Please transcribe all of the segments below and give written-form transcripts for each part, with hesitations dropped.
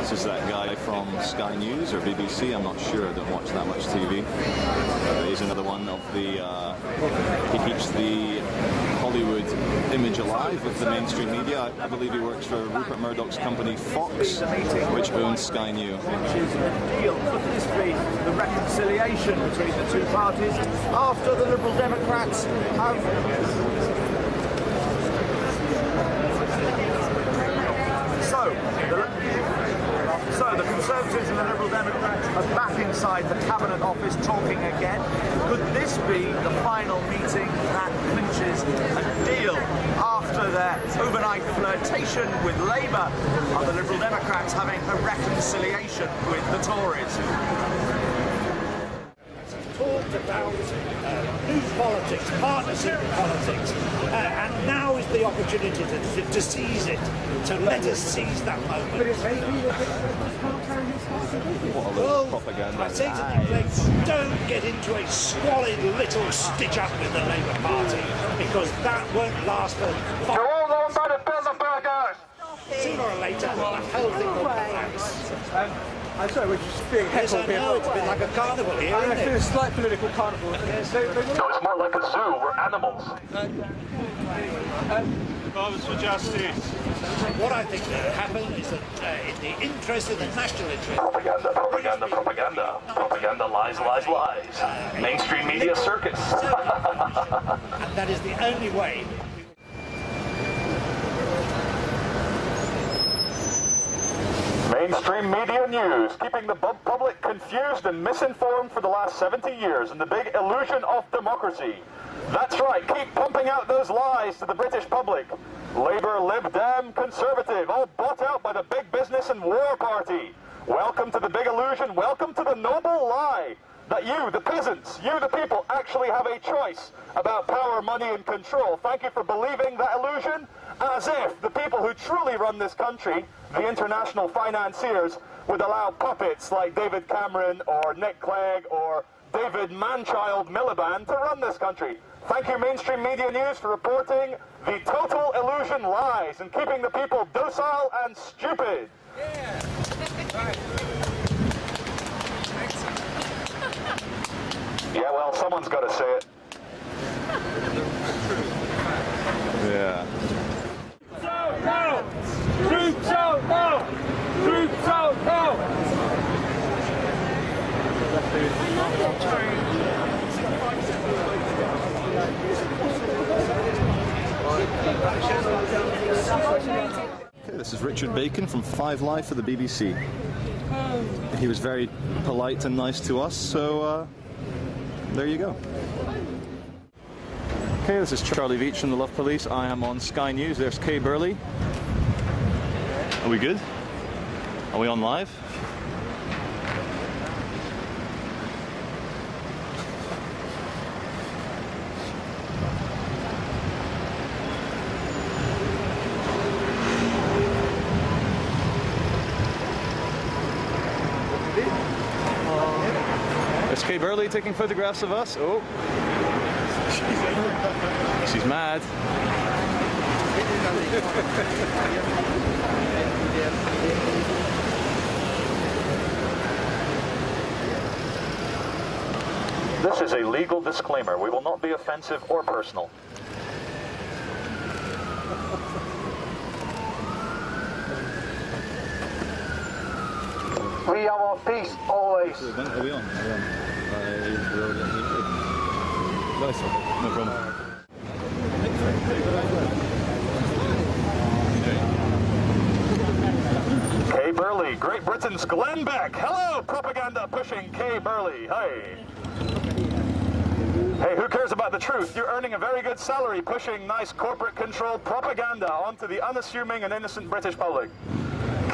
This is that guy from Sky News or BBC, I'm not sure, I don't watch that much TV. He's another one of the, he keeps the Hollywood image alive with the mainstream media. I believe he works for Rupert Murdoch's company Fox, which owns Sky News. Could this be the reconciliation between the two parties after the Liberal Democrats have... So the Conservatives and the Liberal Democrats are back inside the Cabinet Office talking again. Could this be the final meeting that clinches a deal after their overnight flirtation with Labour? Are the Liberal Democrats having a reconciliation with the Tories? Talked about news politics, partnership politics, and now is the opportunity to seize it, to let us seize that moment. What a propaganda. I say to the Blakes, don't get into a squalid little stitch-up with the Labour Party, because that won't last for You're all on by the Bilderbergers! sooner or later, the whole thing will collapse. I'm sorry, we're just being heckled here. It's a bit like a carnival here, I isn't feel a it? slight political carnival. No, it's more like a zoo. We're animals. Brothers for justice. What I think will happen is that in the interest of the national interest... Propaganda, propaganda, propaganda. Propaganda, lies, lies, lies. Mainstream media circus. And that is the only way. Mainstream media news, keeping the public confused and misinformed for the last 70 years in the big illusion of democracy. That's right, keep pumping out those lies to the British public. Labour, Lib Dem, Conservative, all bought out by the big business and war party. Welcome to the big illusion, welcome to the noble lie that you, the peasants, you, the people, actually have a choice about power, money and control. Thank you for believing that illusion, as if the people who truly run this country, the international financiers, would allow puppets like David Cameron or Nick Clegg or David Manchild Miliband to run this country. Thank you, mainstream media news, for reporting the total illusion lies and keeping the people docile and stupid. Yeah. Yeah, well, someone's got to say it. Yeah. No! Troops out now! Troops out now! Okay, this is Richard Bacon from 5 Live for the BBC. He was very polite and nice to us, so there you go. Okay, this is Charlie Veach from the Love Police. I am on Sky News. There's Kay Burley. Are we good? Are we on live? There's Kay Burley taking photographs of us. Oh. She's mad. This is a legal disclaimer. We will not be offensive or personal. We are on peace always. Are we on? Nice one. No problem. Kay Burley, Great Britain's Glenn Beck. Hello, propaganda pushing Kay Burley. Hey. Hey, who cares about the truth? You're earning a very good salary pushing nice corporate-controlled propaganda onto the unassuming and innocent British public.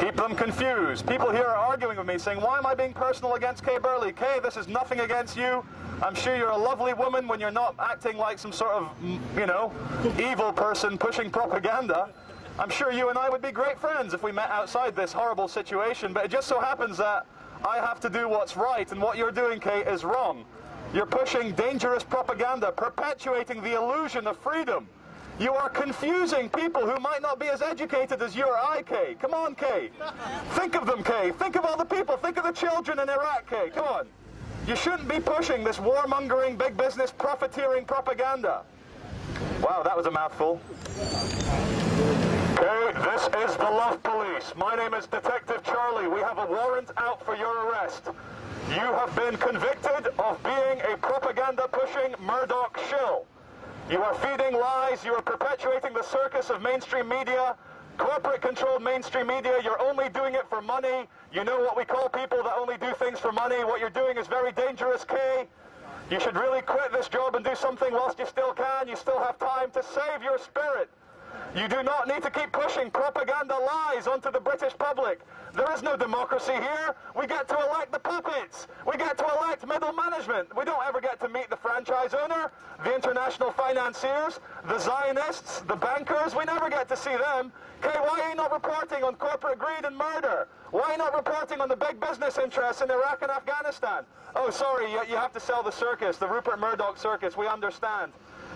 Keep them confused. People here are arguing with me, saying, why am I being personal against Kay Burley? Kay, this is nothing against you. I'm sure you're a lovely woman when you're not acting like some sort of, you know, evil person pushing propaganda. I'm sure you and I would be great friends if we met outside this horrible situation, but it just so happens that I have to do what's right, and what you're doing, Kay, is wrong. You're pushing dangerous propaganda, perpetuating the illusion of freedom. You are confusing people who might not be as educated as you or I, Kay. Come on, Kay. Think of them, Kay. Think of all the people. Think of the children in Iraq, Kay. Come on. You shouldn't be pushing this warmongering, big business, profiteering propaganda. Wow, that was a mouthful. Okay, this is the Love Police. My name is Detective Charlie. We have a warrant out for your arrest. You have been convicted of being a propaganda-pushing Murdoch shill. You are feeding lies. You are perpetuating the circus of mainstream media, corporate-controlled mainstream media. You're only doing it for money. You know what we call people that only do things for money. What you're doing is very dangerous, Kay. You should really quit this job and do something whilst you still can. You still have time to save your spirit. You do not need to keep pushing propaganda lies onto the British public. There is no democracy here. We get to elect the puppets. We get to elect middle management. We don't ever get to meet the franchise owner, the international financiers, the Zionists, the bankers. We never get to see them. Okay, why are you not reporting on corporate greed and murder? Why are you not reporting on the big business interests in Iraq and Afghanistan? Oh, sorry, you have to sell the circus, the Rupert Murdoch circus. We understand.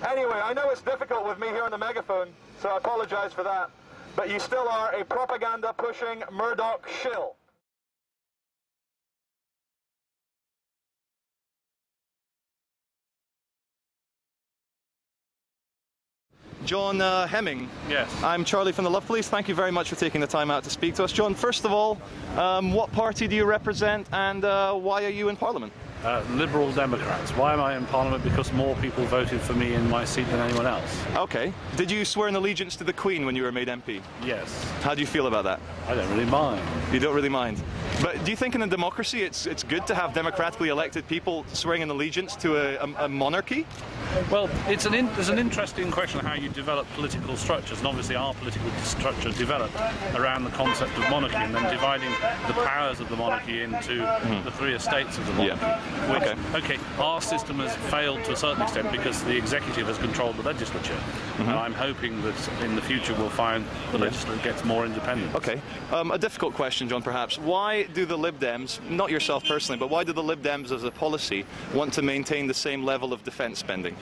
Anyway, I know it's difficult with me here on the megaphone, so I apologize for that. But you still are a propaganda-pushing Murdoch shill. John Hemming. Yes. I'm Charlie from the Love Police. Thank you very much for taking the time out to speak to us. John, first of all, what party do you represent and why are you in Parliament? Liberal Democrats. Why am I in Parliament? Because more people voted for me in my seat than anyone else. Okay. Did you swear an allegiance to the Queen when you were made MP? Yes. How do you feel about that? I don't really mind. You don't really mind? But do you think in a democracy it's good to have democratically elected people swearing an allegiance to a monarchy? Well, there's an interesting question of how you develop political structures, and obviously our political structure developed around the concept of monarchy and then dividing the powers of the monarchy into the three estates of the monarchy. Yeah. Which, okay, our system has failed to a certain extent because the executive has controlled the legislature. And I'm hoping that in the future we'll find the legislature gets more independent. Okay. A difficult question, John, perhaps. Why do the Lib Dems, not yourself personally, but why do the Lib Dems as a policy want to maintain the same level of defence spending?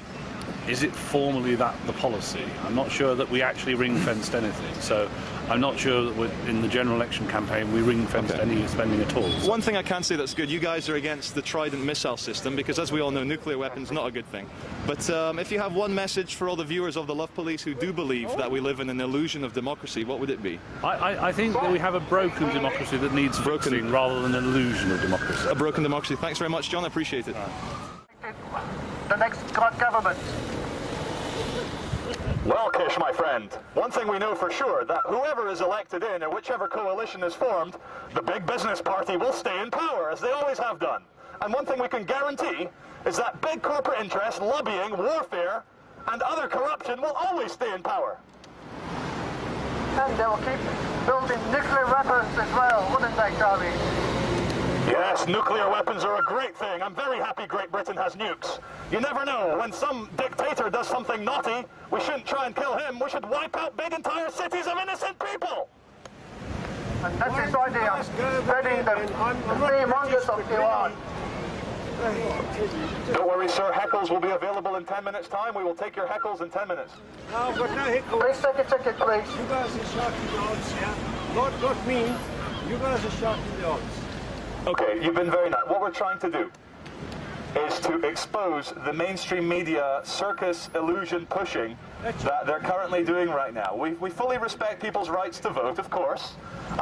Is it formally that the policy? I'm not sure that we actually ring-fenced anything. So I'm not sure that in the general election campaign we ring-fenced any spending at all. One thing I can say that's good, you guys are against the Trident missile system because, as we all know, nuclear weapons not a good thing. But if you have one message for all the viewers of the Love Police who do believe that we live in an illusion of democracy, what would it be? I think that we have a broken democracy that needs fixing rather than an illusion of democracy. A broken democracy. Thanks very much, John. I appreciate it. The next government. Well, Kish, my friend, one thing we know for sure, that whoever is elected in, or whichever coalition is formed, the big business party will stay in power, as they always have done. And one thing we can guarantee is that big corporate interests, lobbying, warfare, and other corruption will always stay in power. And they will keep building nuclear weapons as well, wouldn't they, Charlie? Yes, nuclear weapons are a great thing. I'm very happy Great Britain has nukes. You never know, when some dictator does something naughty, we shouldn't try and kill him. We should wipe out big entire cities of innocent people. And that is why they are spreading the fear-mongers of Iran. Don't worry, sir. Heckles will be available in 10 minutes' time. We will take your heckles in 10 minutes. No, but no hiccup. Please take a ticket, please. You guys are shouting the odds, yeah? Not me. You guys are shouting the odds. Okay, you've been very nice. What we're trying to do is to expose the mainstream media circus illusion pushing that they're currently doing right now. We fully respect people's rights to vote, of course,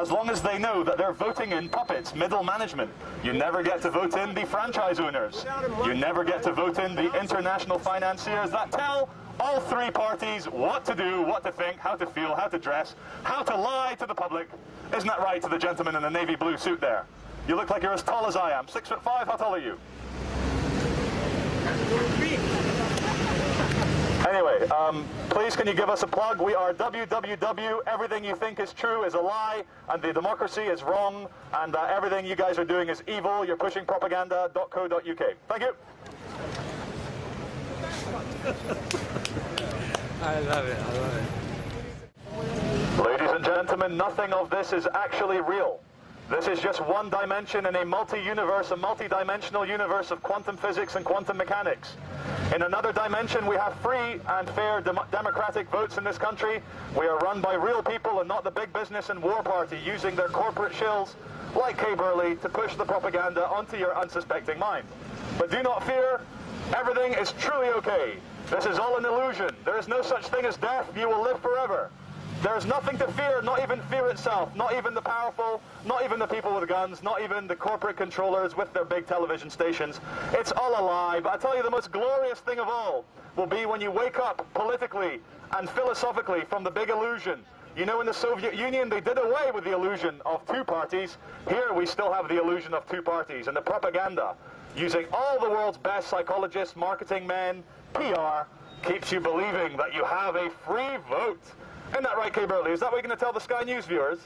as long as they know that they're voting in puppets, middle management. You never get to vote in the franchise owners. You never get to vote in the international financiers that tell all three parties what to do, what to think, how to feel, how to dress, how to lie to the public. Isn't that right, to the gentleman in the navy blue suit there? You look like you're as tall as I am. 6'5", how tall are you? Anyway, please can you give us a plug? We are www, everything you think is true is a lie, and the democracy is wrong, and everything you guys are doing is evil. You're pushing propaganda.co.uk. Thank you. I love it, I love it. Ladies and gentlemen, nothing of this is actually real. This is just one dimension in a multi-universe, a multi-dimensional universe of quantum physics and quantum mechanics. In another dimension, we have free and fair democratic votes in this country. We are run by real people and not the big business and war party using their corporate shills, like Kay Burley, to push the propaganda onto your unsuspecting mind. But do not fear, everything is truly okay. This is all an illusion. There is no such thing as death. You will live forever. There is nothing to fear, not even fear itself, not even the powerful, not even the people with guns, not even the corporate controllers with their big television stations. It's all a lie, but I tell you the most glorious thing of all will be when you wake up politically and philosophically from the big illusion. You know, in the Soviet Union, they did away with the illusion of two parties. Here we still have the illusion of two parties, and the propaganda, using all the world's best psychologists, marketing men, PR, keeps you believing that you have a free vote. Isn't that right, Kay Burley? Is that what you're going to tell the Sky News viewers?